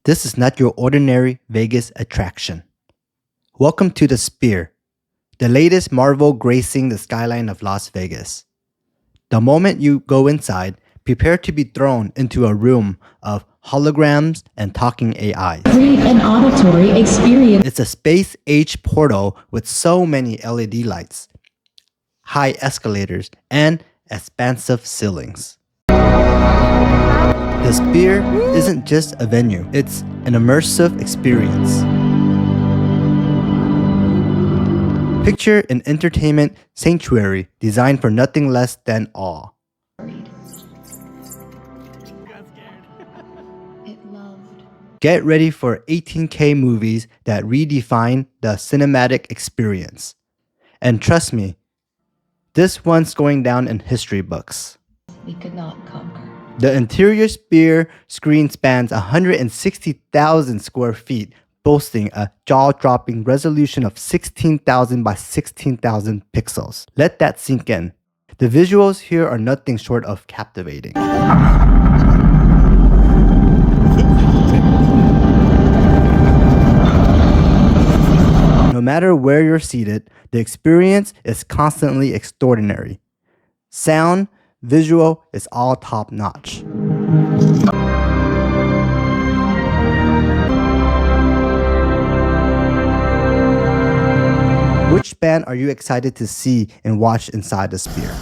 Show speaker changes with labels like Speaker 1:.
Speaker 1: This is not your ordinary Vegas attraction. Welcome to the Sphere, the latest marvel gracing the skyline of Las Vegas. The moment you go inside, prepare to be thrown into a room of holograms and talking AIs.
Speaker 2: Create an auditory experience.
Speaker 1: It's a space-age portal with so many LED lights, high escalators, and expansive ceilings. The Sphere isn't just a venue, it's an immersive experience. Picture an entertainment sanctuary designed for nothing less than awe. Get ready for 18K movies that redefine the cinematic experience. And trust me, this one's going down in history books.
Speaker 2: We could not conquer.
Speaker 1: The interior Sphere screen spans 160,000 square feet, boasting a jaw-dropping resolution of 16,000 by 16,000 pixels. Let that sink in. The visuals here are nothing short of captivating. No matter where you're seated, the experience is constantly extraordinary. Sound, visual is all top-notch. Which band are you excited to see and watch inside the Sphere?